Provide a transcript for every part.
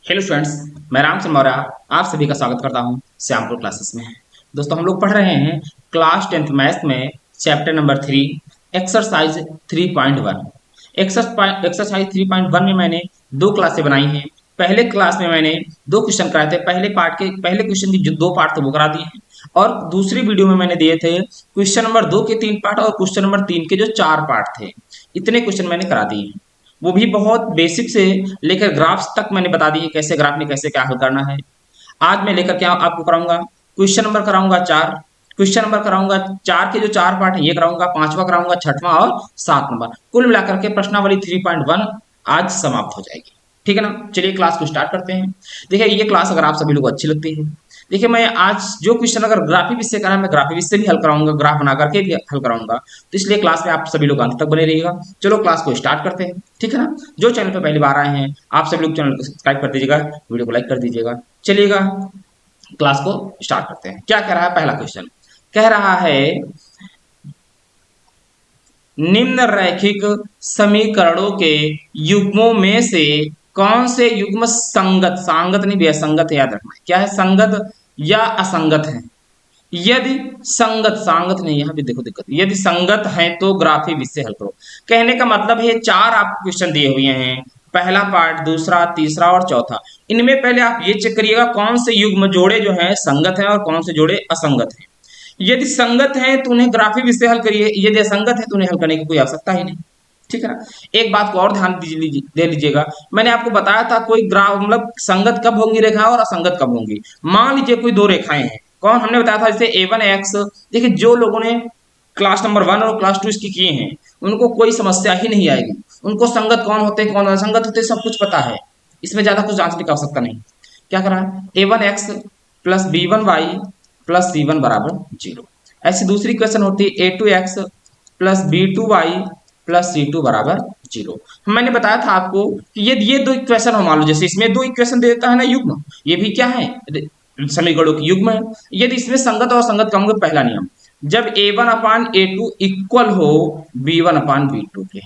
Hello students, मैं राम सिंह मौर्य आप सभी का स्वागत करता हूं श्यामपुर क्लासेस में। दोस्तों, हम लोग पढ़ रहे हैं क्लास 10th मैथ्स में चैप्टर नंबर 3 एक्सरसाइज 3.1। एक्सरसाइज 3.1 में मैंने दो क्लासें बनाई हैं। पहले क्लास में मैंने दो क्वेश्चन कराए थे। पहले क्वेश्चन की जो दो पार्ट थे वो करा दिए हैं, और दूसरी वीडियो में मैंने दिए थे क्वेश्चन नंबर 2 के 3 पार्ट और क्वेश्चन नंबर 3 के जो 4 पार्ट थे। इतने क्वेश्चन मैंने करा दिए हैं, वो भी बहुत बेसिक से लेकर ग्राफ्स तक मैंने बता दी है, कैसे ग्राफ में कैसे क्या हल करना है। आज मैं लेकर क्या आपको कराऊंगा, क्वेश्चन नंबर कराऊंगा 4। क्वेश्चन नंबर कराऊंगा 4 के जो 4 पार्ट है ये कराऊंगा, पांचवा कराऊंगा, छठवां और 7 नंबर। कुल मिलाकर के प्रश्नावली 3.1 आज समाप्त हो जाएगी। ठीक है ना। चलिए क्लास को स्टार्ट करते हैं। देखिए, ये क्लास अगर आप सभी लोग अच्छी लगती है, देखिए मैं आज जो क्वेश्चन अगर ग्राफी विषय का है मैं ग्राफी विषय भी हल कराऊंगा, ग्राफ बना करके भी हल कराऊंगा। तो इसलिए क्लास में आप सभी लोग अंत तक बने रहिएगा। चलो क्लास को स्टार्ट करते हैं। ठीक है ना। जो चैनल पर पहली बार आए हैं आप सभी लोग चैनल को सब्सक्राइब कर दीजिएगा, वीडियो को लाइक कर दीजिएगा। चलिएगा क्लास को स्टार्ट करते हैं। क्या कह रहा है पहला क्वेश्चन, कह रहा है निम्न रैखिक समीकरणों के युग्मों में से कौन से युग्म संगत, सांगत नहीं भैया, संगत याद रखना है। क्या है, संगत या असंगत है। यदि संगत, सांगत नहीं, यहां भी देखो दिक्कत, यदि संगत है तो ग्राफी विषय हल करो। कहने का मतलब है चार आपको क्वेश्चन दिए हुए हैं, पहला पार्ट, दूसरा, तीसरा और चौथा। इनमें पहले आप ये चेक करिएगा कौन से युग्म जोड़े जो है संगत है और कौन से जोड़े असंगत है। यदि संगत है तो उन्हें ग्राफी विषय हल करिए, यदि असंगत है तो उन्हें हल करने की कोई आवश्यकता ही नहीं। ठीक है ना। एक बात को और ध्यान दे लीजिएगा, मैंने आपको बताया था कोई ग्राफ मतलब संगत कब होंगी रेखा और असंगत कब होंगी। मान लीजिए कोई दो रेखाएं हैं, कौन, हमने बताया था जैसे A1 X। देखिए, जो लोगों ने क्लास नंबर 1 और क्लास 2 इसकी किए हैं उनको कोई समस्या ही नहीं आएगी। उनको संगत कौन होते हैं कौन असंगत होते हैं सब कुछ पता है, इसमें ज्यादा कुछ जांचने की आवश्यकता नहीं। क्या करा है, A1X plus B1Y plus C1 बराबर 0। ऐसी दूसरी क्वेश्चन होती है A2X plus B2Y plus C2 बराबर 0। मैंने बताया था आपको कि ये दो इक्वेशन हो, मान लो जैसे इसमें दो इक्वेशन दे देता है ना युग्म, ये भी क्या है, समीकरणों की युग्म है। यदि इसमें संगत और असंगत का होंगे, पहला नियम, जब A1/A2 इक्वल हो B1/B2 के,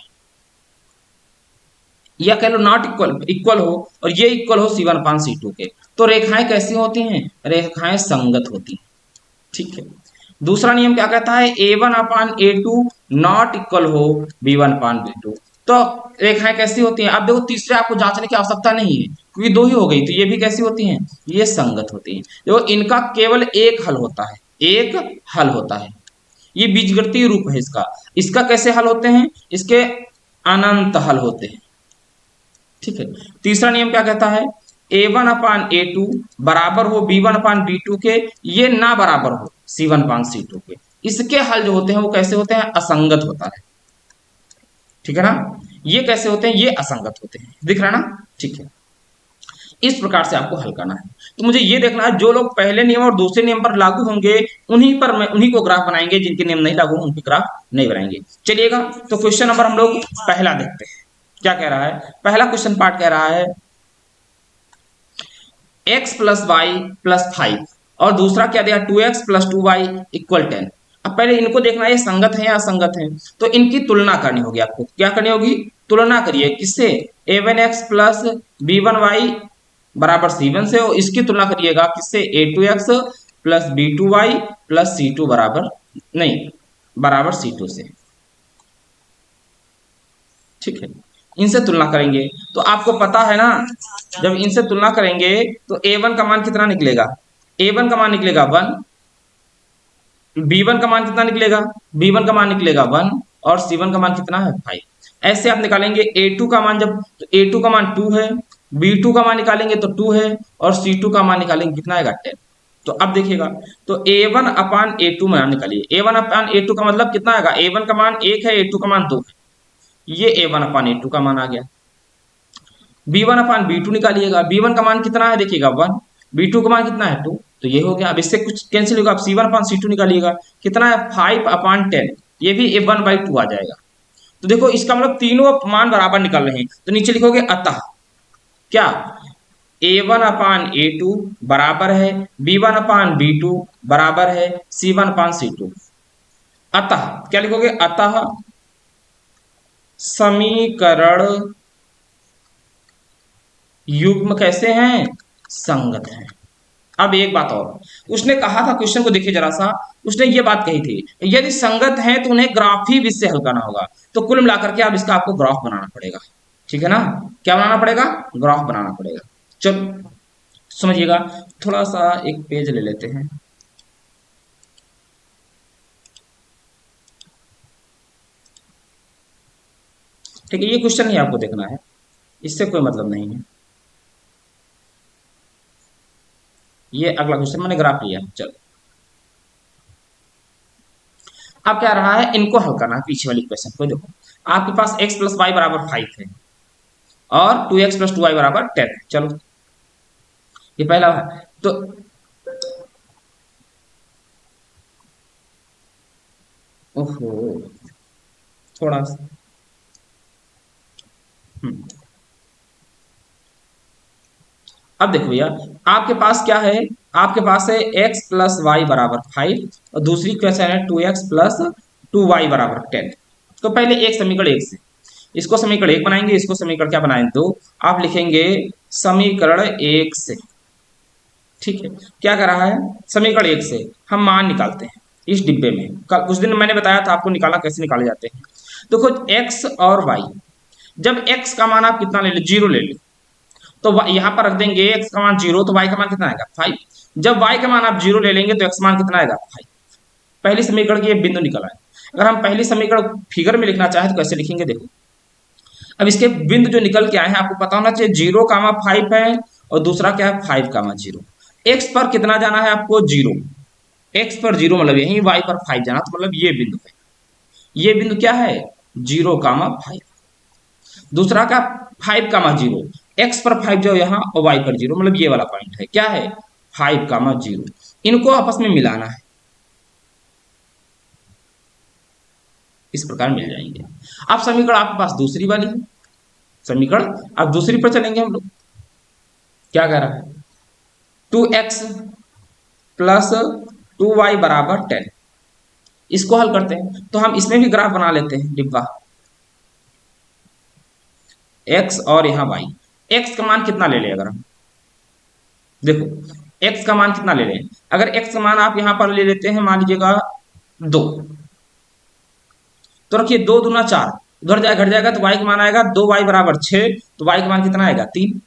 या कह लो नॉट इक्वल, इक्वल हो और ये इक्वल हो C1/C2 के, तो रेखाएं कैसी होती हैं, रेखाएं संगत होती हैं। ठीक है। दूसरा नियम क्या कहता है, A1/A2 नॉट इक्वल हो B1/B2, तो रेखाएं कैसी होती हैं। अब देखो, तीसरे आपको जांचने की आवश्यकता नहीं है क्योंकि दो ही हो गई, तो ये भी कैसी होती हैं, ये संगत होती हैं। देखो, इनका केवल एक हल होता है, एक हल होता है, ये बीजगणितीय रूप है इसका। इसका कैसे हल होते हैं, इसके अनंत हल होते हैं। ठीक है। तीसरा नियम क्या कहता है, A1/A2 बराबर हो B1/B2 के, ये ना बराबर हो C1/C2 के। इसके हल जो होते हैं वो कैसे होते हैं, असंगत होता है। ठीक है ना। ये कैसे होते हैं, ये असंगत होते हैं, दिख रहा है ना। ठीक है। इस प्रकार से आपको हल करना है। तो मुझे ये देखना है जो लोग पहले नियम और दूसरे नियम पर लागू होंगे उन्हीं को ग्राफ बनाएंगे, जिनके नियम नहीं लागू उनके ग्राफ नहीं बनाएंगे। चलिएगा, तो क्वेश्चन नंबर हम लोग पहला देखते हैं। क्या कह रहा है, पहला क्वेश्चन पार्ट कह रहा है x प्लस वाई प्लस 5 और दूसरा क्या दिया 2x प्लस 2y इक्वल 10। अब पहले इनको देखना है ये संगत है या असंगत है, तो इनकी तुलना करनी होगी। आपको क्या करनी होगी, तुलना करिए किससे, A1X प्लस B1Y बराबर C1 से, और इसकी तुलना करिएगा किससे, A2X plus B2Y plus C2 बराबर नहीं बराबर C2 से। ठीक है। इनसे तुलना करेंगे तो आपको पता है ना, जब इनसे तुलना करेंगे तो A1 का मान कितना निकलेगा, A1 का मान निकलेगा 1, B1 का मान कितना निकलेगा, B1 का मान निकलेगा 1, और C1 का मान कितना है 5। ऐसे आप निकालेंगे A2 का मान, जब तो A2 का मान 2 है, B2 का मान निकालेंगे तो 2 है, और C2 का मान निकालेंगे कितना आएगा 10। तो अब देखिएगा, तो A1/A2 मान निकालिए, A1/A2 का मतलब कितना आएगा, A1 का मान 1 है, A2 का मान 2 है, ये A1/A2 का मान आ गया। B1/B2 निकालिएगा, B1 का मान कितना है देखिएगा 1, B2 का मान कितना है 2, तो ये हो गया। अब इससे कुछ कैंसिल होगा, आप C1/C2 निकालिएगा, कितना है 5/10, ये भी A1/2 आ जाएगा। तो देखो, इसका मतलब तीनों मान बराबर निकल रहे हैं, तो नीचे लिखोगे अतः क्या, A1/A2 बराबर है B1/B2 बराबर है C1/C2। अतः क्या लिखोगे, अतः समीकरण युग्म कैसे हैं, संगत हैं। अब एक बात और, उसने कहा था, क्वेश्चन को देखिए जरा सा, उसने ये बात कही थी यदि संगत है तो उन्हें ग्राफ ही विध से हल करना होगा। तो कुल मिलाकर के अब इसका आपको ग्राफ बनाना पड़ेगा, ठीक है ना। क्या बनाना पड़ेगा, ग्राफ बनाना पड़ेगा। चलो समझिएगा, थोड़ा सा एक पेज ले लेते हैं। ठीक है, ये क्वेश्चन ही आपको देखना है, इससे कोई मतलब नहीं है। ये अगला क्वेश्चन मैंने ग्राफ लिया, चलो। अब क्या रहा है, इनको हल करना है, पीछे वाली क्वेश्चन को देखो। आपके पास x प्लस वाई बराबर 5 है और 2x प्लस 2y बराबर 10 है। चलो ये पहला है, तो ओहो, थोड़ा सा हम्म, अब देखो भैया, आपके पास क्या है, आपके पास है x प्लस वाई बराबर 5 और दूसरी क्वेश्चन है 2x प्लस 2y बराबर 10। तो पहले एक समीकरण एक से, इसको समीकरण एक बनाएंगे, इसको समीकरण क्या बनाएंगे, दो। आप लिखेंगे समीकरण एक से, ठीक है। क्या कर रहा है, समीकरण एक से हम मान निकालते हैं इस डिब्बे में। कल उस दिन मैंने बताया था आपको निकाला कैसे निकाले जाते हैं। देखो x और y, जब x का मान आप कितना ले लो, जीरो ले लो, तो यहाँ पर रख देंगे x का मान जीरो, तो y का मान कितना आएगा 5। जब y का मान आप जीरो ले लेंगे तो x मान कितना आएगा 5। पहली समीकरण की ये बिंदु निकला है। अगर हम पहली समीकरण फिगर में लिखना चाहें तो कैसे लिखेंगे, देखो। अब इसके बिंदु जो निकल के आए हैं आपको पता होना चाहिए, 0, 5 है और दूसरा क्या है 5, 0। एक्स पर कितना जाना है आपको, जीरो। एक्स पर जीरो मतलब यही, वाई पर 5 जाना, तो मतलब ये बिंदु है। ये बिंदु क्या है, 0, 5। दूसरा का 5, 0। एक्स पर 5 जाओ यहाँ और वाई पर जीरो, मतलब ये वाला पॉइंट है, क्या है 5, 0। इनको आपस में मिलाना है, इस प्रकार मिल जाएंगे। अब समीकरण आपके पास दूसरी वाली है, समीकरण अब दूसरी पर चलेंगे हम लोग। क्या कह रहा है, 2x प्लस 2y बराबर 10। इसको हल करते हैं, तो हम इसमें भी ग्राफ बना लेते हैं डिब्बा, x और यहाँ y। x का मान कितना ले लें, अगर हम देखो x का मान कितना ले लें, अगर x का मान आप यहाँ पर ले लेते हैं, मान लीजिएगा 2, तो रखिए 2 दूना 4, उधर जाए घट जाएगा तो y का मान आएगा 2y बराबर 6, तो y का मान कितना आएगा 3।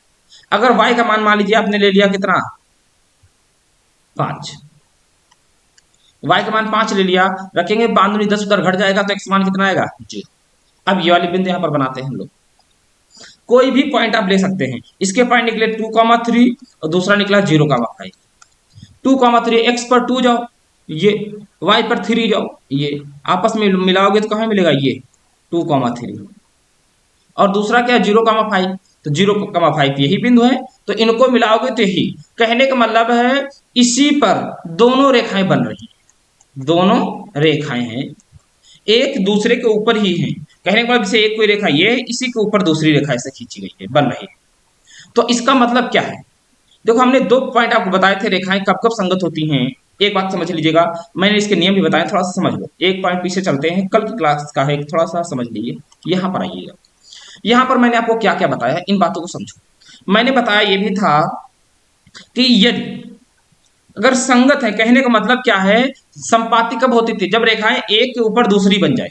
अगर y का मान मान लीजिए आपने ले लिया कितना 5, y का मान 5 ले लिया, रखेंगे 5 दूनी 10, उधर घट जाएगा तो x मान कितना आएगा 0। अब ये वाली बिंदु यहाँ पर बनाते हैं हम लोग, कोई भी पॉइंट आप ले सकते हैं। इसके पॉइंट निकले 2, 3 और दूसरा निकला 0, 5। 2, 3 एक्स पर 2 जाओ, ये y पर 3 जाओ, ये आपस में मिलाओगे तो कहाँ मिलेगा, ये 2, 3। और दूसरा क्या है 0, 5, तो 0, 5 यही बिंदु है, तो इनको मिलाओगे तो यही। कहने का मतलब है इसी पर दोनों रेखाएं बन रही हैं, दोनों रेखाएं हैं एक दूसरे के ऊपर ही हैं। कहने का मतलब इसे एक कोई रेखा ये, इसी के ऊपर दूसरी रेखा ऐसे खींची गई है, बन रही है। तो इसका मतलब क्या है, देखो हमने दो पॉइंट आपको बताए थे, रेखाएं कब कब संगत होती हैं। एक बात समझ लीजिएगा, मैंने इसके नियम भी बताए, थोड़ा सा समझ लो। एक पॉइंट पीछे चलते हैं, कल की क्लास का है, थोड़ा सा समझ लीजिए। यहाँ पर आइएगा, यहाँ पर मैंने आपको क्या क्या बताया, इन बातों को समझो। मैंने बताया ये भी था कि यदि अगर संगत है, कहने का मतलब क्या है, संपाति कब होती थी, जब रेखाएं एक के ऊपर दूसरी बन जाए।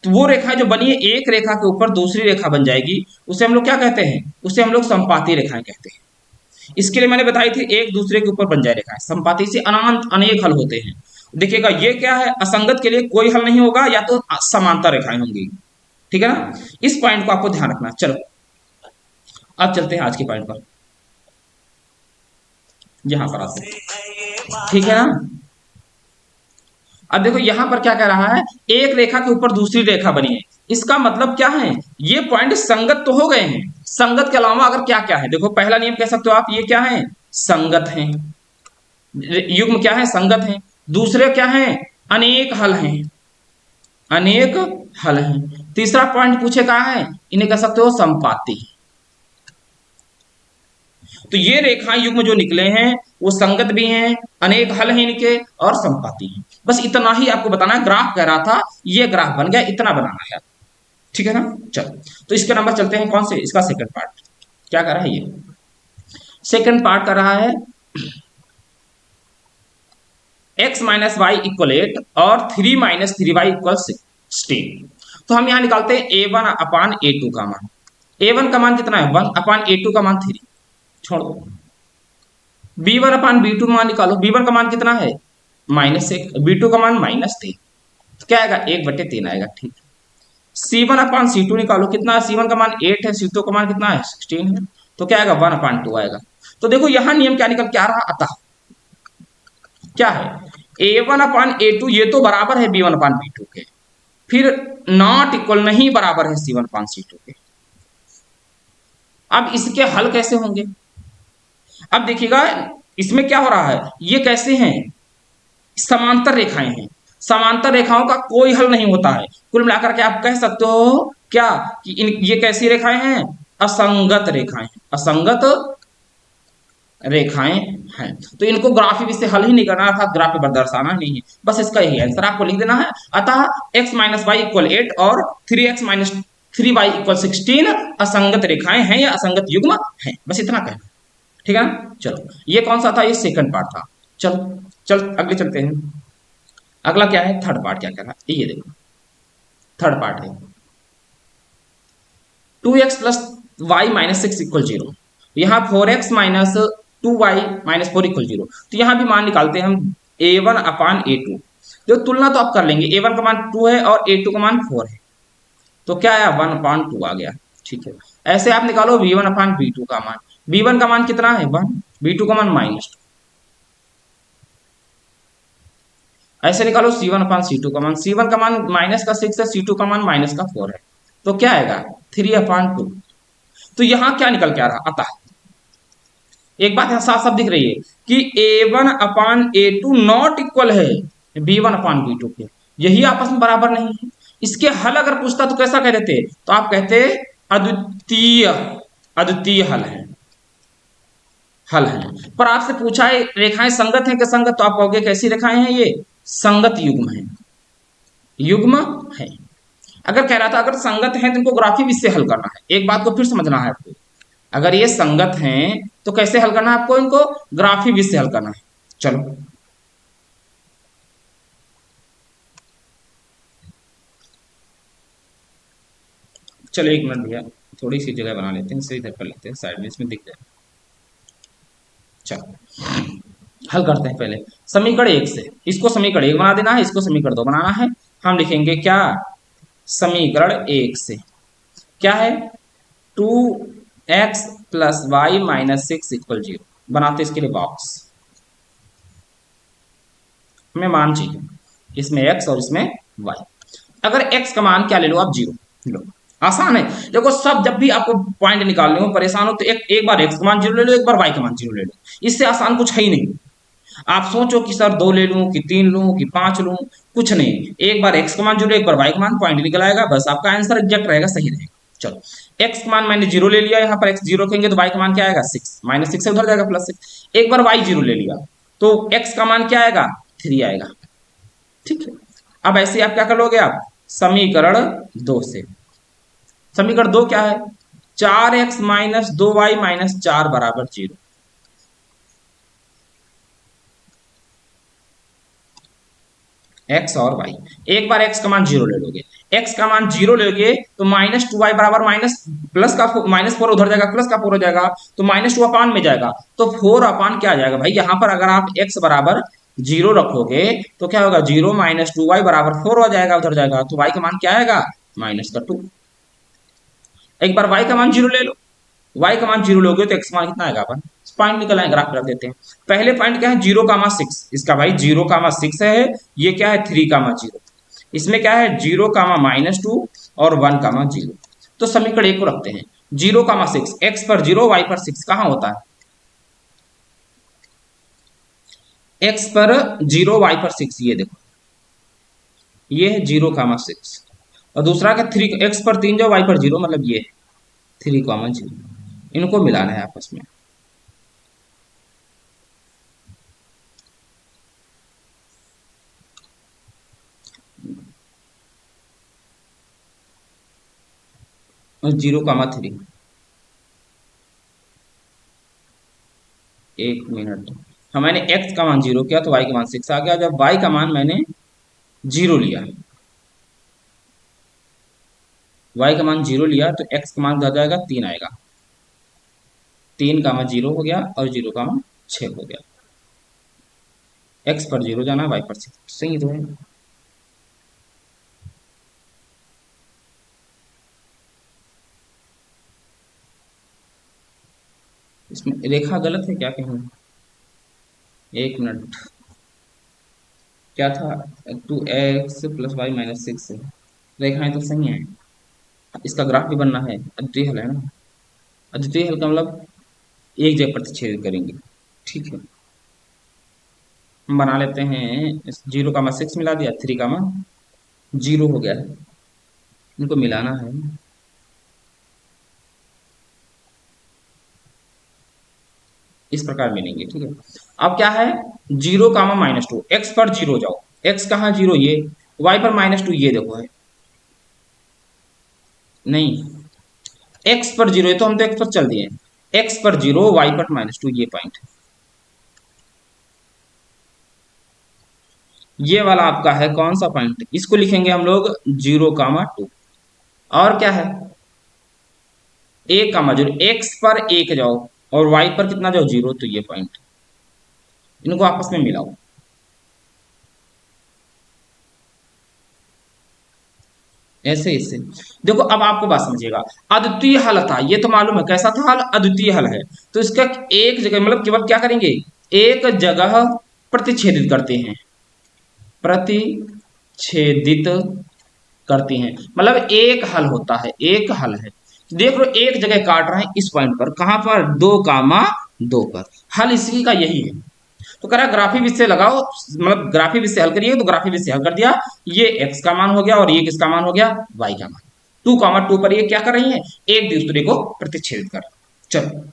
तो वो रेखा जो बनी है एक रेखा के ऊपर दूसरी रेखा बन जाएगी, उसे हम लोग क्या कहते हैं, उसे हम लोग संपाती रेखाएं कहते हैं। इसके लिए मैंने बताई थी एक दूसरे के ऊपर बन जाए रेखाएं, संपाति से अनंत अनेक हल होते हैं। देखिएगा ये क्या है, असंगत के लिए कोई हल नहीं होगा, या तो समांतर रेखाएं होंगी, ठीक है ना। इस पॉइंट को आपको ध्यान रखना। चलो अब चलते हैं आज के पॉइंट पर, यहां पर आते हैं, ठीक है ना। अब देखो यहां पर क्या कह रहा है, एक रेखा के ऊपर दूसरी रेखा बनी है, इसका मतलब क्या है, ये पॉइंट संगत तो हो गए हैं। संगत के अलावा अगर क्या क्या है, देखो पहला नियम कह सकते हो आप, ये क्या है संगत है, युग्म क्या है संगत है। दूसरे क्या है, अनेक हल हैं, अनेक हल हैं। तीसरा पॉइंट पूछे कहा है, इन्हें कह सकते हो संपाती। तो ये रेखाएं युग्म जो निकले हैं वो संगत भी हैं, अनेक हल हैं इनके, और संपाती हैं। बस इतना ही आपको बताना है। ग्राफ कह रहा था, ये ग्राफ बन गया, इतना बनाना है, ठीक है ना। चलो तो इसके नंबर चलते हैं कौन से, इसका सेकंड पार्ट क्या कह रहा है ये। सेकंड पार्ट कर रहा है x माइनस वाई इक्वल 8 और 3 माइनस 3y इक्वल 16। तो हम यहां निकालते हैं a1 अपान a2 का मान। a1 का मान कितना है 1 अपान a2 का मान 3, छोड़ दो। b1 अपान b2 मान निकालो, b1 का मान कितना है -1, b2 का मान -3, तो क्या आएगा 1/3 आएगा, ठीक है। C1 अपान C2 निकालो, कितना है C1 का मान 8 है, C2 का मान कितना है 16 है, तो क्या आएगा 1 अपान 2 आएगा। तो देखो यहां नियम क्या निकल के आ रहा, अतः क्या है A1 अपान A2 ये तो बराबर है B1 अपान B2 के, फिर नॉट इक्वल नहीं बराबर है C1 अपान C2 के। अब इसके हल कैसे होंगे, अब देखिएगा इसमें क्या हो रहा है, ये कैसे हैं समांतर रेखाएं हैं, समांतर रेखाओं का कोई हल नहीं होता है। कुल मिलाकर के आप कह सकते हो क्या कि ये कैसी रेखाएं हैं, असंगत रेखाएं हैं, असंगत रेखाएं हैं। तो इनको ग्राफी से हल ही नहीं करना, अर्थात ग्राफी पर दर्शाना नहीं है, बस इसका यही आंसर आपको लिख देना है। अतः x माइनस वाई इक्वल 8 और 3x माइनस 3y इक्वल 16 असंगत रेखाएं हैं या असंगत युग्म हैं, बस इतना कहना, ठीक है ना। चलो ये कौन सा था, ये सेकंड पार्ट था। चलो चल अगले चलते हैं। अगला क्या है, थर्ड पार्ट क्या कह रहा है, ये देखो थर्ड पार्ट है 2x plus Y minus 6 equal 0, यहाँ 4x minus 2y minus 4 equal 0। तो यहाँ भी मान निकालते हैं हम a1 अपान a2, जो तुलना तो आप कर लेंगे, a1 का मान 2 है और a2 का मान 4 है, तो क्या आया 1 अपान 2 आ गया, ठीक है। ऐसे आप निकालो b1 अपान b2 का मान, b1 का मान कितना है 1, b2 का मान -2, ऐसे निकालो C1 अपान C2 का मान, C1 का मान माइनस का 6 है, C2 का मान माइनस का 4 है, तो क्या आएगा 3 अपान 2। तो यहां क्या निकल के आ रहा, अतः एक बात यहां साफ साफ दिख रही है कि A1 upon A2 not equal है B1 अपान B2 के, यही आपस में बराबर नहीं है। इसके हल अगर पूछता तो कैसा कह देते, तो आप कहते अद्वितीय, अद्वितीय हल है, हल है। पर आपसे पूछा है रेखाएं संगत हैं कि संगत, तो आप कहोगे कैसी रेखाएं हैं, ये संगत युग्म है, युग्म है। अगर कह रहा था अगर संगत है तो इनको ग्राफी विधि से हल करना है, एक बात को फिर समझना है आपको, अगर ये संगत हैं तो कैसे हल करना है आपको, इनको ग्राफी विधि से हल करना है। चलो चलो एक मिनट भैया, थोड़ी सी जगह बना लेते हैं, इसे इधर कर लेते हैं साइड में, इसमें दिख जाए। चलो हल करते हैं पहले समीकरण 1 से, इसको समीकरण 1 बना देना है, इसको समीकरण 2 बनाना है। हम लिखेंगे क्या, समीकरण 1 से क्या है 2x plus Y minus 6 equal 0, बनाते इसके लिए बॉक्स, हमें मान चाहिए इसमें x और इसमें y। अगर x का मान क्या ले लो आप 0 लो, आसान है। देखो सब जब भी आपको पॉइंट निकालने हो परेशान हो तो एक बार x का मान 0 ले लो, एक बार y का मान 0 ले लो, इससे आसान कुछ है ही नहीं। आप सोचो कि सर 2 ले लूं कि 3 लूं कि 5 लूं, कुछ नहीं, एक बार x का मान 0 एक बार y का मान, पॉइंट निकल आएगा, बस आपका आंसर एग्जैक्ट रहेगा, सही रहेगा। चलो x का मान मैंने 0 ले लिया, यहाँ पर x 0 कहेंगे तो y का मान क्या आएगा 6, -6 से उधर जाएगा +6, एक बार y 0 ले लिया तो x का मान क्या आएगा 3 आएगा, ठीक है। अब ऐसे आप क्या कर लोगे, आप समीकरण 2 से, समीकरण 2 क्या है 4x माइनस 2y माइनस 4 बराबर 0, x और y, एक बार x का मान 0 ले लोगे, x का मान 0 लोगे तो -2y बराबर माइनस प्लस का -4 उधर जाएगा, प्लस का 4 हो जाएगा, तो -2 अपान में जाएगा, तो 4 अपान क्या आ जाएगा भाई, यहां पर अगर आप x बराबर 0 रखोगे तो क्या होगा 0 -2y बराबर 4 हो जाएगा, उधर जाएगा, तो y का मान क्या आएगा -2। एक बार y का मान 0 ले लो, y का मान 0 लोगे तो x का मान कितना आएगा, अपन पॉइंट निकल आए, ग्राफ रख देते हैं। पहले पॉइंट क्या है 0,6, इसका भाई 0,6 है, ये क्या है 3,0, इसमें क्या है 0,-2 और 1,0, तो समीकरण 1 को रखते हैं 0,6, x पर 0 y पर 6 कहां होता है, x पर 0 y पर 6, ये देखो ये है 0,6, और दूसरा का 3, x पर 3 जो y पर 0, मतलब ये 3,0, इनको मिलाना है आपस में। और 0,3, एक मिनट। हाँ, मैंने x का मान 0 किया तो y का मान 6 आ गया। जब y का मान मैंने 0 लिया, y का मान 0 लिया तो x का मान क्या हो जाएगा, 3 आएगा। 3 का मान 0 हो गया और 0 का मान 6 हो गया। x पर 0 जाना, y पर 6, सही तो है। इसमें रेखा गलत है क्या कहीं? एक मिनट, क्या था? 2x + y - 6 है। रेखाएं तो सही हैं। इसका ग्राफ भी बनना है, अद्वितीय हल है ना। अद्वितीय हल का मतलब एक जगह प्रतिच्छेद करेंगे। ठीक है, हम बना लेते हैं। इस 0 का मान 6 मिला दिया, 3 का मान 0 हो गया है। इनको मिलाना है। इस प्रकार मिलेंगे, ठीक है। अब क्या है, 0 का मान -2, एक्स पर 0 जाओ। एक्स कहाँ 0, ये। वाई पर -2, ये देखो है। नहीं, एक्स पर 0 है तो हम तो एक्स पर चल दिए। एक्स पर 0, वाई पर -2, ये पॉइंट। ये वाला आपका है कौन सा पॉइंट, इसको लिखेंगे हम लोग 0, 2। और क्या है, ए का मजूर, एक्स पर 1 जाओ और वाई पर कितना जाओ, 0, तो ये पॉइंट। इनको आपस में मिलाओ। ऐसे इससे देखो, अब आपको बात समझिएगा। अद्वितीय हल था, ये तो मालूम है कैसा था हल, अद्वितीय हल है। तो इसका एक जगह मतलब केवल क्या करेंगे, एक जगह प्रतिच्छेदित करते हैं। प्रतिच्छेदित करती हैं मतलब एक हल होता है, एक हल है। देख लो, एक जगह काट रहे हैं इस पॉइंट पर, कहां पर, 2, 2 पर। हल इसी का यही है। तो कह रहा ग्राफी विधि लगाओ, मतलब ग्राफी विधि हल करिए, तो ग्राफी विधि हल कर दिया। ये x का मान हो गया और ये किसका मान हो गया, y का मान। 2, 2 पर ये क्या कर रही है, एक दूसरे को प्रतिच्छेदित कर। चलो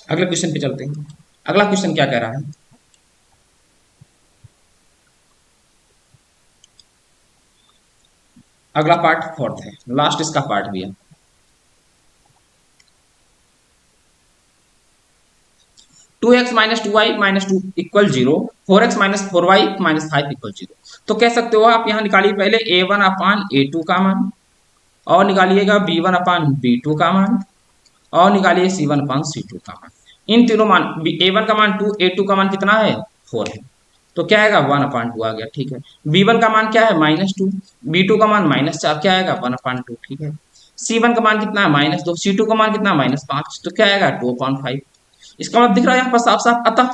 अगले क्वेश्चन पे चलते हैं। अगला क्वेश्चन क्या कह रहा है, अगला पार्ट फोर्थ है, लास्ट इसका पार्ट भी है। 2x - 2y - 2 equal 0, 4x - 4y - 5 equal 0। तो कह सकते हो आप, यहाँ निकालिए पहले a1/a2 का मान, और निकालिएगा b1/b2 का मान, और निकालिए c1/c2 का मान। इन तीनों मान, a1 का मान 2, a2 का मान कितना है, 4 है। तो क्या आएगा, 1/2 आ गया, ठीक है। b1 का मान क्या है, -2, b2 का मान -4, क्या आएगा, 1/2, ठीक है। c1 का मान कितना है, -2, c2 का मान कितना है, -5, तो क्या आएगा, 2/5। इसका मतलब दिख रहा है यहाँ पर साफ साफ, अतः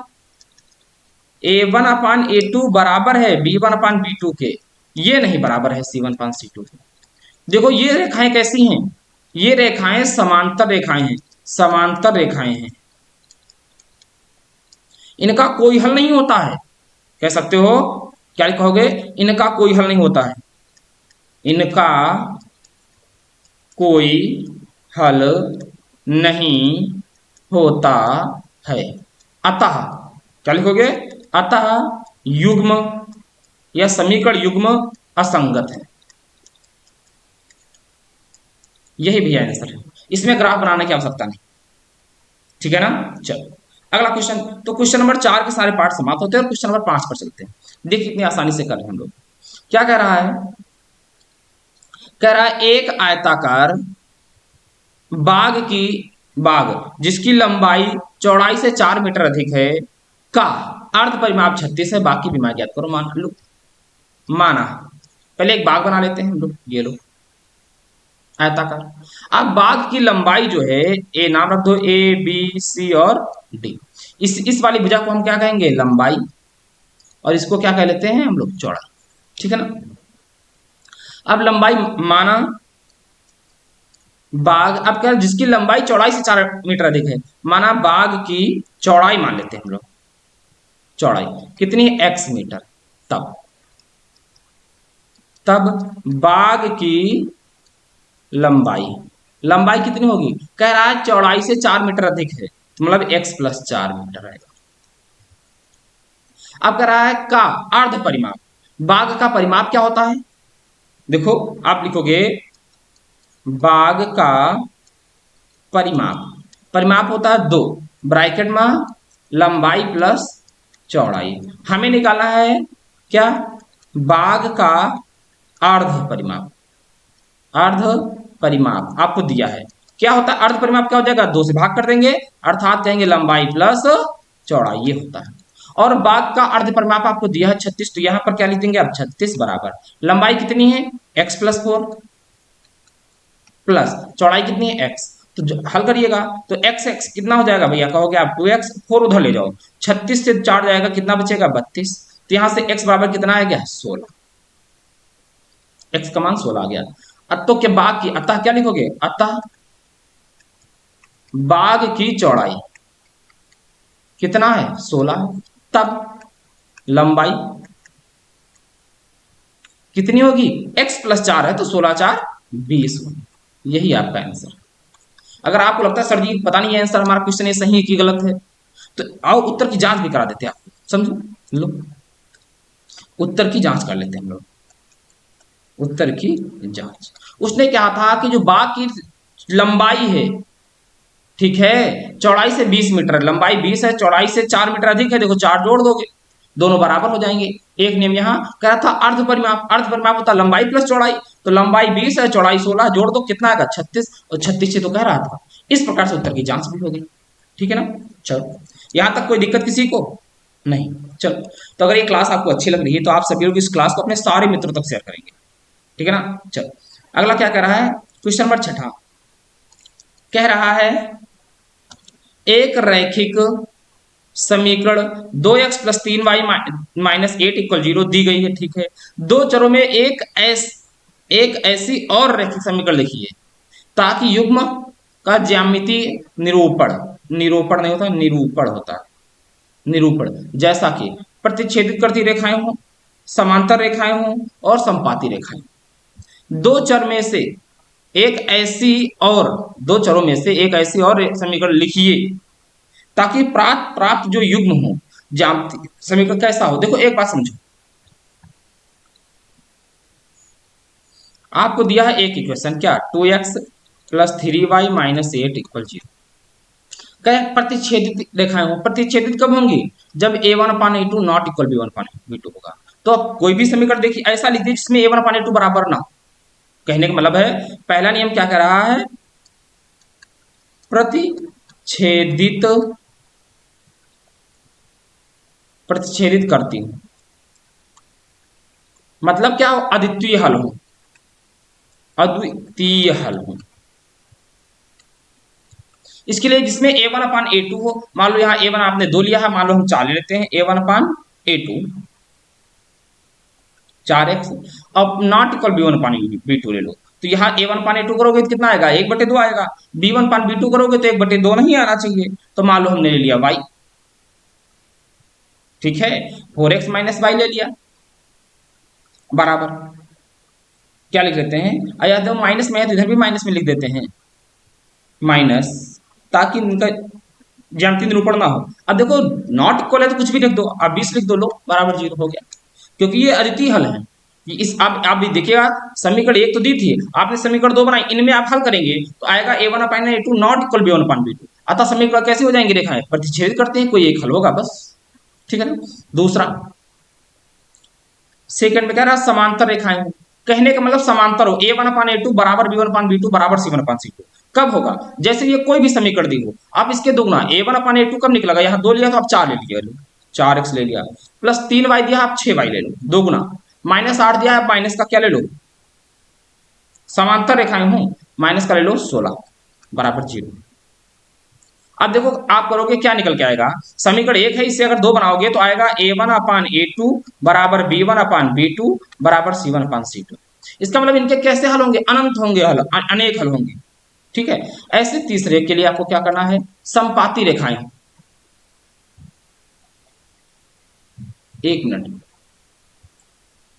a1/a2 बराबर है b1/b2 के, ये नहीं बराबर है c1/c2 के। देखो ये रेखाएं कैसी हैं, ये रेखाएं समांतर रेखाएं हैं, समांतर रेखाएं हैं। इनका कोई हल नहीं होता है, कह सकते हो, क्या कहोगे, इनका कोई हल नहीं होता है, इनका कोई हल नहीं होता है। अतः क्या लिखोगे, अतः युग्म या समीकरण युग्म असंगत है। यही भैया आंसर है, इसमें ग्राफ बनाने की आवश्यकता नहीं। ठीक है ना। चलो अगला क्वेश्चन। तो क्वेश्चन नंबर 4 के सारे पार्ट समाप्त होते हैं और क्वेश्चन नंबर 5 पर चलते हैं। देखिए कितनी आसानी से कर रहे हैं हम लोग। क्या कह रहा है, कह रहा है एक आयताकार बाग की, बाग जिसकी लंबाई चौड़ाई से 4 मीटर अधिक है का अर्ध परिमाप 36 है, बाकी भी ज्ञात करो। मान लो, माना पहले एक बाग बना लेते हैं हम लोग, ये लो आयताकार। अब बाग की लंबाई जो है, ए नाम रख दो, A B C और D। इस वाली भुजा को हम क्या कहेंगे, लंबाई, और इसको क्या कह लेते हैं हम लोग, चौड़ाई। ठीक है ना। अब लंबाई माना, बाग, अब क्या, जिसकी लंबाई चौड़ाई से 4 मीटर अधिक है, माना बाग की चौड़ाई मान लेते हैं हम लोग, चौड़ाई कितनी है, x मीटर। तब तब बाग की लंबाई, लंबाई कितनी होगी, कह रहा है चौड़ाई से 4 मीटर अधिक है, तो मतलब x + 4 मीटर आएगा। अब कह रहा है का अर्ध परिमाप, बाग का परिमाप क्या होता है, देखो आप लिखोगे बाग का परिमाप, परिमाप होता है 2 ब्रैकेट में लंबाई प्लस चौड़ाई। हमें निकालना है क्या, बाग का अर्ध परिमाप। अर्ध परिमाप आपको दिया है, क्या होता है अर्ध परिमाप, क्या हो जाएगा, 2 से भाग कर देंगे, अर्थात कहेंगे लंबाई प्लस चौड़ाई, ये होता है। और बाग का अर्ध परिमाप आपको दिया है 36, तो यहां पर क्या लिख देंगे आप, 36 बराबर लंबाई कितनी है x+4 प्लस चौड़ाई कितनी है x। तो हल करिएगा तो x कितना हो जाएगा भैया, कहोगे आप 2x, 4 उधर ले जाओ, 36 से 4 जाएगा, कितना बचेगा 32। तो यहां से x बराबर कितना आ गया 16, x का मान 16 आ गया। तो क्या बाग की, अतः क्या लिखोगे, अतः बाग की चौड़ाई कितना है 16, तब लंबाई कितनी होगी, x+4 है तो 16×4 20 होगी। यही आपका आंसर। अगर आपको लगता है सर जी पता नहीं है आंसर हमारा क्वेश्चन ये सही है कि गलत है, तो आओ उत्तर की जांच भी करा देते हैं आपको, समझो लो, उत्तर की जांच कर लेते हैं हम लोग। उत्तर की जांच, उसने कहा था कि जो बाग की लंबाई है, ठीक है, चौड़ाई से 20 मीटर, लंबाई 20 है, चौड़ाई से 4 मीटर अधिक है, देखो 4 जोड़ दोगे दोनों बराबर हो जाएंगे। एक नियम यहाँ कह रहा था अर्ध परिमाप, अर्ध परिमाप होता है लंबाई प्लस चौड़ाई, तो लंबाई 20 है, चौड़ाई 16, जोड़ दो कितना आएगा 36, और 36 से तो कह रहा था। इस प्रकार से उत्तर की जांच भी होगी, ठीक है ना। चलो यहां तक कोई दिक्कत किसी को नहीं। चलो तो अगर ये क्लास आपको अच्छी लग रही है तो आप सभी लोग इस क्लास को अपने सारे मित्रों तक शेयर करेंगे, ठीक है ना। चलो अगला क्या कह रहा है, क्वेश्चन नंबर 6 कह रहा है एक रैखिक समीकरण 2x+3y-8 = 0 दी गई है, ठीक है। दो चरों में एक ऐसी और रैखिक समीकरण लिखिए ताकि युग्म का ज्यामितीय निरूपण, निरूपण नहीं होता, निरूपण होता है, निरूपण, जैसा कि प्रतिच्छेदित करती रेखाएं हों, समांतर रेखाएं हों और संपाती रेखाएं। दो चर में से एक ऐसी और, दो चरों में से एक ऐसी और समीकरण लिखिए ताकि प्राप्त जो युग्म हो, ज्यामिति समीकरण कैसा हो। देखो एक बात समझो, आपको दिया है एक इक्वेशन, क्या 2x+3y-8 = 0, क्या प्रतिच्छेदित रेखाएं हो, प्रतिच्छेदित कब होंगी, जब a1/a2 नॉट इक्वल b1/b2 होगा। तो अब कोई भी समीकरण देखिए ऐसा लिख दीजिए जिसमें a1/a2 बराबर ना हो। कहने का मतलब है पहला नियम क्या कह रहा है, प्रतिच्छेदित, प्रतिच्छेदित करती हूं, मतलब क्या हो, अद्वितीय हल हो, अद्वितीय हल हो। इसके लिए जिसमें a1/a2 हो, मान लो यहाँ a1 आपने 2 लिया है, मान लो हम 4 ले लेते हैं, a1/a2 4x, अब नॉट इक्वल b1/b2 ले लो, तो यहाँ a1/a2 करोगे तो कितना आएगा 1/2 आएगा, b1/b2 करोगे तो 1/2 नहीं आना चाहिए, तो मान लो हमने ले लिया y, ठीक है, 4x - y ले लिया बराबर, क्या लिख लेते हैं, अया तो माइनस में है तो इधर भी माइनस में लिख देते हैं, माइनस, ताकि उनका ज्यामितीय निरूपण ना हो। अब देखो नॉट इक्वल है तो कुछ भी लिख दो, आप 20 लिख दो, लो बराबर 0 हो गया, क्योंकि ये अद्वितीय हल है। इस आप भी देखिएगा, समीकरण एक तो दी थी, आपने समीकरण 2 बनाई, इनमें आप हल करेंगे तो आएगा a1/a2 नॉट इक्वल b1/b2, अतः समीकरण कैसे हो जाएंगे, रेखाएं प्रतिच्छेद करते हैं, कोई एक हल होगा बस, ठीक है ना। दूसरा सेकंड में कह रहा समांतर रेखाएं हो, कहने का मतलब समांतर हो, a1/a2 बराबर b1/b2 बराबर c1/c2, कब होगा, जैसे ये कोई भी समीकरण दी हो, आप इसके दोगुना, a1/a2 कब निकलेगा, यहाँ 2 लिया तो आप 4 ले लिया, 4x ले लिया, प्लस 3y दिया आप 6y ले लो, दोगुना, -8 दिया आप माइनस का क्या ले लो, समांतर रेखाएं हो, माइनस का ले लो 16 बराबर 0। अब देखो आप करोगे क्या निकल के आएगा, समीकरण एक है, इससे अगर 2 बनाओगे तो आएगा a1/a2 बराबर b1/b2 बराबर c1/c2। इसका मतलब इनके कैसे हल होंगे, अनंत होंगे हल, अनेक हल होंगे, ठीक है। ऐसे तीसरे के लिए आपको क्या करना है, संपाती रेखाएं, एक मिनट,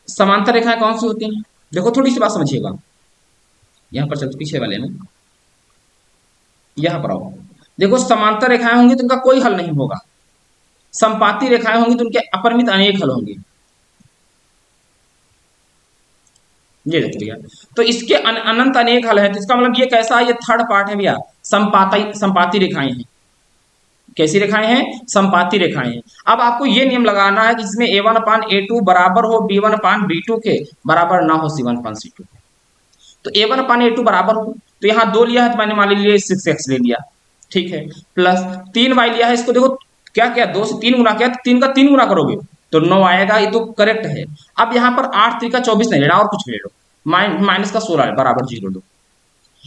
समांतर रेखाएं कौन सी होती हैं, देखो थोड़ी सी बात समझिएगा, यहां पर चलते पीछे वाले में, यहां पर आओ, देखो समांतर रेखाएं होंगी तो उनका कोई हल नहीं होगा, संपाती रेखाएं होंगी तो उनके अपरिमित अनेक हल होंगे, ये देख लिया, तो इसके अनंत अनेक हल है, तो इसका मतलब ये कैसा है, ये थर्ड पार्ट है भैया, संपाती रेखाएं हैं, कैसी रेखाएं हैं? समपाती रेखाएं हैं। अब आपको ये नियम लगाना है कि इसमें a1/a2 बराबर हो b1/b2 के, बराबर ना हो c1/c2 के। तो a1/a2 बराबर हो, तो यहाँ 2 लिया है तो मैंने मान लीजिए 6x ले लिया, ठीक है, प्लस 3y लिया है, इसको देखो क्या क्या 2 से 3 गुना किया, तो 3 का 3 गुना करोगे तो 9 आएगा, ये तो करेक्ट है। अब यहाँ पर 8 3 का 24 नहीं लेना, और कुछ ले लो, माइनस का 16 है, बराबर 0 दो।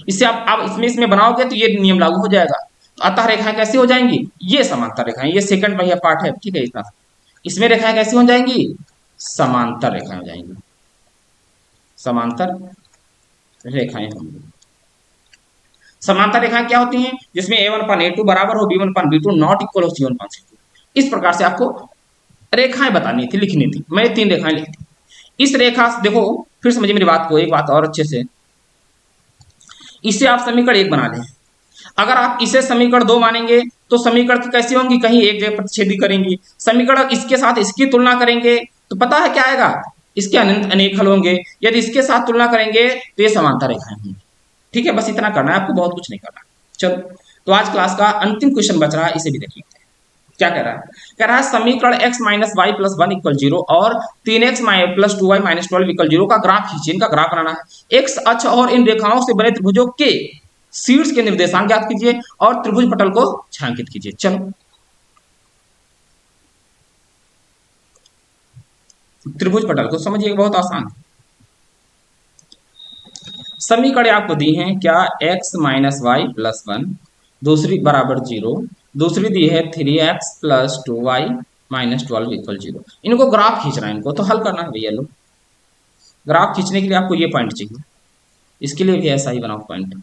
इससे आप इसमें बनाओगे तो ये नियम लागू हो जाएगा। तो अतः रेखाएं कैसी हो जाएंगी? ये समांतर रेखाएं, ये सेकंड भैया पार्ट है, ठीक है, इतना। इसमें रेखाएं कैसी हो जाएंगी? समांतर रेखाएं हो जाएंगी, समांतर रेखाएं होंगी। समांतर रेखाएं क्या होती हैं? जिसमें a1/a2 बराबर हो b1/b2 नॉट इक्वल हो c1/c2। इस प्रकार से आपको रेखाएं बतानी थी, लिखनी थी। मैंने 3 रेखाएं लिखी थी। इस रेखा से देखो, फिर समझिए मेरी बात को, एक बात और अच्छे से, इसे आप समीकरण 1 बना लें। अगर आप इसे समीकरण 2 मानेंगे तो समीकरण की कैसी होंगी? कहीं एक जगह प्रतिच्छेदी करेंगी। समीकरण इसके साथ इसकी तुलना करेंगे तो पता है क्या आएगा? इसके अनंत अनेक हल होंगे। यदि इसके साथ तुलना करेंगे तो ये समांतर रेखाएं होंगी। ठीक है, बस इतना करना है आपको, बहुत कुछ नहीं करना। चलो, तो आज क्लास का अंतिम क्वेश्चन बच रहा है, इसे भी देख लेते हैं। क्या कह रहा है? कह रहा है समीकरण x minus y plus 1 equal 0 और 3x plus 2y minus 12 equal 0 का ग्राफ खींचिए। इनका ग्राफ बनाना है। x अक्ष और इन रेखाओं से बने त्रिभुजों के शीर्ष के निर्देशांक ज्ञात कीजिए और त्रिभुज पटल को छायांकित कीजिए। चलो, त्रिभुज पटल को समझिए, बहुत आसान है। समीकरण आपको दी हैं क्या? x माइनस वाई प्लस 1, दूसरी बराबर 0, दूसरी दी है 3x plus 2y minus 12 equal 0। इनको ग्राफ खींचना है, इनको तो हल करना है भैया लोग। ग्राफ खींचने के लिए आपको ये पॉइंट चाहिए, इसके लिए भी ऐसा ही बनाओ पॉइंट।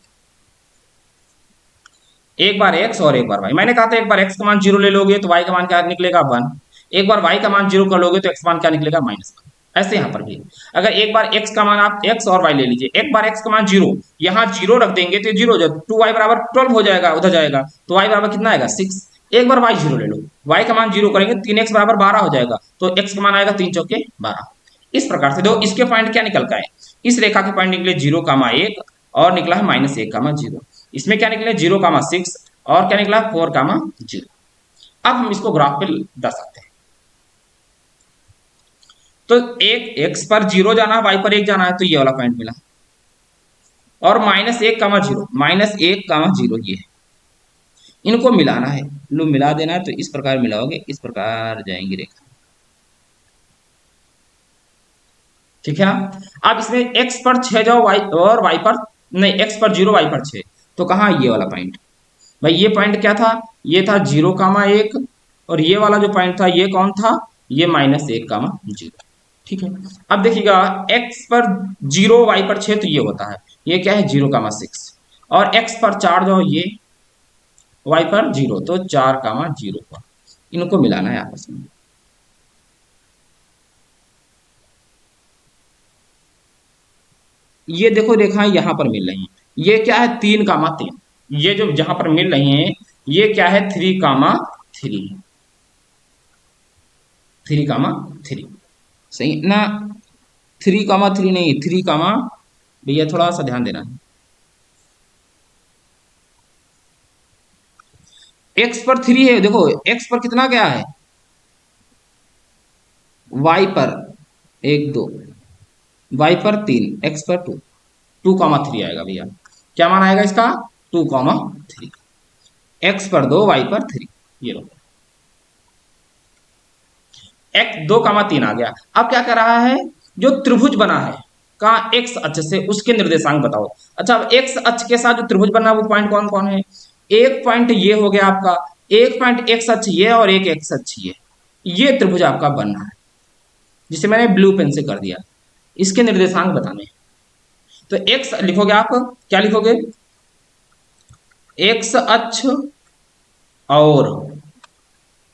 एक बार x और एक बार y। मैंने कहा था एक बार x का मान 0 ले लोगे तो y का मान क्या निकलेगा? 1। एक बार y का मान 0 कर लोगे तो x मान क्या निकलेगा? -1। ऐसे यहाँ पर भी अगर एक बार x का मान आप x और y ले लीजिए, एक बार x का मान 0, यहाँ 0 रख देंगे तो 0 जब 2y बराबर 12 हो जाएगा, उधर जाएगा तो y बराबर कितना आएगा? 6। एक बार y 0 ले लो, y का मान 0 करेंगे 3x बराबर 12 हो जाएगा, तो x का मान आएगा 3 चौके 12। इस प्रकार से दो इसके पॉइंट क्या निकल का है? इस रेखा के पॉइंट निकले 0,1 और निकला है -1,0। इसमें क्या निकले? 0,6 और क्या निकला? 4,0। अब हम इसको ग्राफ पे दर्शा सकते हैं। तो एक x पर 0 जाना, y पर 1 जाना है, तो ये वाला पॉइंट मिला। और -1,0, -1,0 ये है। इनको मिलाना है, लो मिला देना है, तो इस प्रकार मिलाओगे, इस प्रकार जाएंगी रेखा। ठीक है ना? अब इसमें x पर 6 जाओ, y और y पर नहीं, x पर 0 y पर 6, तो कहाँ? ये वाला पॉइंट। भाई ये पॉइंट क्या था? ये था 0,1 और ये वाला जो पॉइंट था ये कौन था? ये -1,0। ठीक है, अब देखिएगा x पर 0 y पर 6 तो ये होता है, ये क्या है? 0,6 और x पर 4 जाओ, ये y पर 0 तो 4,0 हुआ। इनको मिलाना है आपस में। ये देखो रेखाएं यहां पर मिल रही हैं, ये क्या है? 3,3। ये जो जहां पर मिल रही हैं ये क्या है? 3,3, 3,3 सही ना? 3,3 नहीं, 3, भैया थोड़ा सा ध्यान देना है। x पर 3 है, देखो x पर कितना क्या है? y पर 1 2, y पर 3, x पर 2, 2,3 आएगा भैया। क्या मान आएगा इसका? 2,3। x पर 2, y पर 3, ये लो x 2,3 आ गया। अब क्या कर रहा है? जो त्रिभुज बना है कहाँ? x अक्ष से, उसके निर्देशांक बताओ। अच्छा, अब x अक्ष के साथ जो त्रिभुज बना वो पॉइंट कौन कौन है? एक पॉइंट ये हो गया आपका, एक पॉइंट x अक्ष ये और एक x अक्ष ये त्रिभुज आपका बनना है, जिसे मैंने ब्लू पेन से कर दिया। इसके निर्देशांक बताने, तो x लिखोगे आप, क्या लिखोगे? x अक्ष और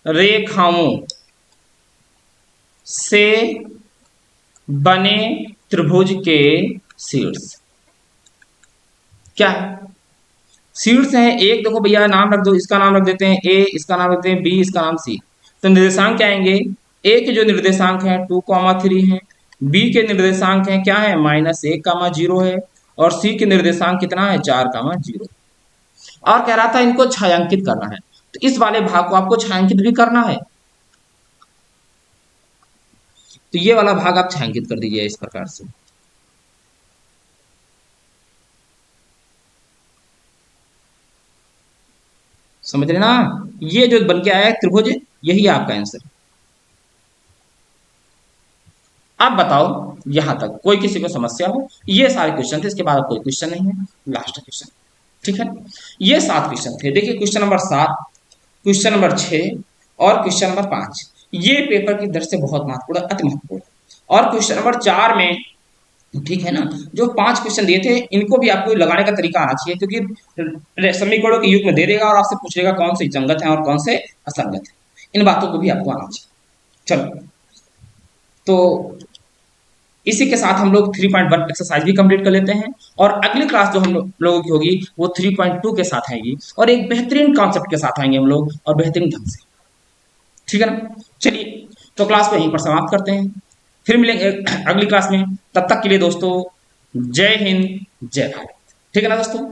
रेखाओं से बने त्रिभुज के शीर्ष। क्या है? शीर्ष है एक, देखो भैया नाम रख दो, इसका नाम रख देते हैं a, इसका नाम रखते हैं b, इसका नाम c। तो निर्देशांक क्या आएंगे? a के जो निर्देशांक है 2,3 है, b के निर्देशांक है क्या है? -1,0 है, और c के निर्देशांक कितना है? 4,0। और कह रहा था इनको छायांकित करना है, तो इस वाले भाग को आपको छायांकित भी करना है। तो ये वाला भाग आप छायांकित कर दीजिए इस प्रकार से। समझ रहे ना? ये जो बन के आया है त्रिभुज, यही है आपका आंसर। अब बताओ यहां तक कोई किसी को समस्या हो? ये सारे क्वेश्चन थे, इसके बाद अब कोई क्वेश्चन नहीं है, लास्ट क्वेश्चन। ठीक है, ये 7 क्वेश्चन थे। देखिए क्वेश्चन नंबर 7, क्वेश्चन नंबर 6 और क्वेश्चन नंबर 5, ये पेपर की दृष्टि से बहुत महत्वपूर्ण, अति महत्वपूर्ण। और क्वेश्चन नंबर 4 में, ठीक है ना, जो 5 क्वेश्चन दिए थे इनको भी आपको लगाने का तरीका आना चाहिए, क्योंकि समीकरणों के युग में दे देगा और आपसे पूछेगा कौन से संगत है और कौन से असंगत है। इन बातों को भी आपको आना चाहिए। चलो, तो इसी के साथ हम लोग 3.1 एक्सरसाइज भी कंप्लीट कर लेते हैं, और अगली क्लास जो हम लोगों की होगी वो 3.2 के साथ आएगी, और एक बेहतरीन कॉन्सेप्ट के साथ आएंगे हम लोग, और बेहतरीन ढंग से। ठीक है ना? चलिए, तो क्लास को यहीं पर समाप्त करते हैं, फिर मिलेंगे अगली क्लास में। तब तक के लिए दोस्तों, जय हिंद, जय भारत। ठीक है ना दोस्तों?